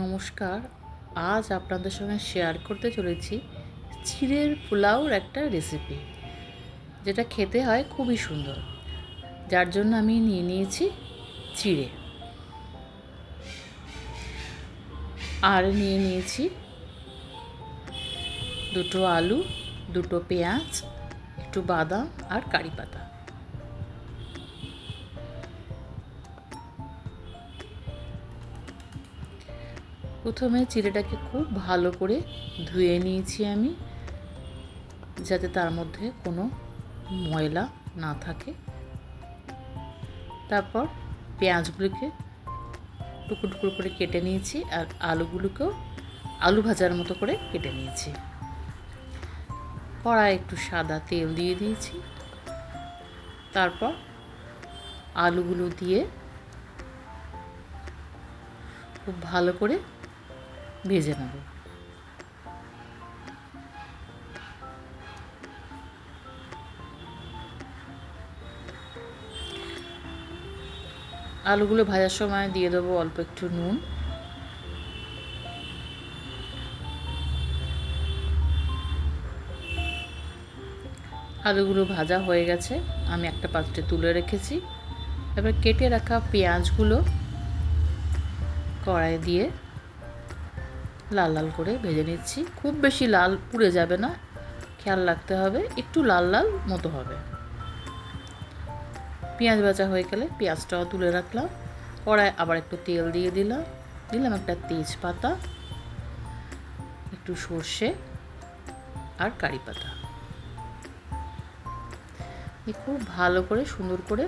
নমস্কার। আজ আপনাদের সঙ্গে শেয়ার করতে চলেছি চিড়ের পোলাওর একটা রেসিপি, যেটা খেতে হয় খুবই সুন্দর। যার জন্য আমি নিয়ে নিয়েছি চিড়ে, আর নিয়ে নিয়েছি দুটো আলু, দুটো পেঁয়াজ, একটু বাদাম আর কারি পাতা। প্রথমে চিড়েটাকে খুব ভালো করে ধুয়ে নিয়েছি আমি, যাতে তার মধ্যে কোনো ময়লা না থাকে। তারপর পেঁয়াজগুলোকে টুকরো টুকরো করে কেটে নিয়েছি, আর আলুগুলোকেও আলু ভাজার মতো করে কেটে নিয়েছি। কড়ায় একটু সাদা তেল দিয়ে দিয়েছি। তারপর আলুগুলো দিয়ে খুব ভালো করে ভেজে নেব। আলুগুলো ভাজার সময় দিয়ে দেবো অল্প একটু নুন। আলুগুলো ভাজা হয়ে গেছে, আমি একটা পাত্রে তুলে রেখেছি। এবার কেটে রাখা পেঁয়াজগুলো কড়াই দিয়ে লাল লাল করে ভেজে নিচ্ছি। খুব বেশি লাল পুড়ে যাবে না, খেয়াল রাখতে হবে, একটু লাল লাল মতো হবে। পেঁয়াজ ভাজা হয়ে গেলে পেঁয়াজটাও তুলে রাখলাম। কড়াই আবার একটু তেল দিয়ে দিলাম একটা তেজপাতা, একটু সর্ষে আর কারি পাতা। খুব ভালো করে সুন্দর করে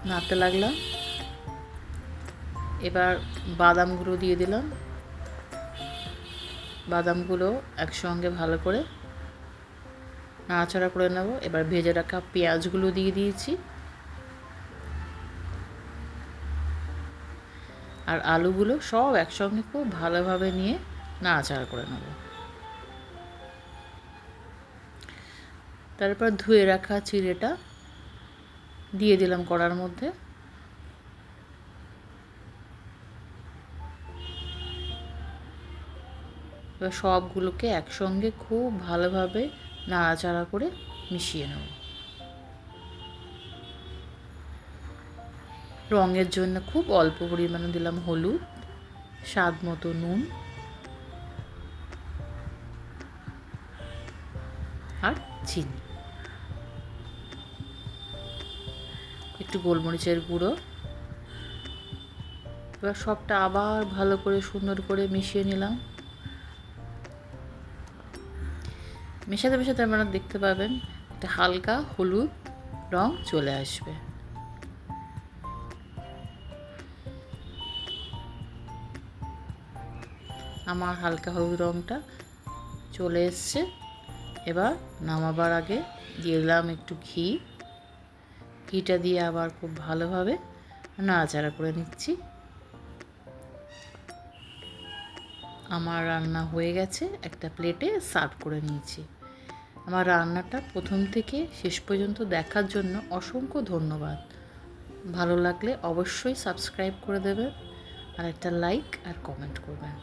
নাড়তে লাগলাম। এবার বাদামগুলো দিয়ে দিলাম। বাদামগুলো একসঙ্গে ভালো করে নাড়াচাড়া করে নেব। এবার ভেজে রাখা পেঁয়াজগুলো দিয়ে দিয়েছি, আর আলুগুলো সব একসঙ্গে খুব ভালোভাবে নিয়ে নাড়াচাড়া করে নেব। তারপর ধুয়ে রাখা চিড়েটা দিয়ে দিলাম কড়ার মধ্যে। এবার সবগুলোকে একসঙ্গে খুব ভালোভাবে নাড়াচাড়া করে মিশিয়ে নেব। রঙের জন্য খুব অল্প পরিমাণে দিলাম হলুদ, স্বাদ মতো নুন আর চিনি, একটু গোলমরিচের গুঁড়ো। এবার সবটা আবার ভালো করে সুন্দর করে মিশিয়ে নিলাম। মেশাতে মেশাতে আপনারা দেখতে পাবেন একটা হালকা হলুদ রং চলে আসবে। আমার হালকা হলুদ রংটা চলে এসছে। এবার নামাবার আগে দিয়ে দিলাম একটু ঘিটা দিয়ে আবার খুব ভালোভাবে নাড়াচাড়া করে নিচ্ছি। আমার রান্না হয়ে গেছে, একটা প্লেটে সার্ভ করে নিয়েছি। আমার রান্নাটা প্রথম থেকে শেষ পর্যন্ত দেখার জন্য অসংখ্য ধন্যবাদ। ভালো লাগলে অবশ্যই সাবস্ক্রাইব করে দেবেন, আর একটা লাইক আর কমেন্ট করবেন।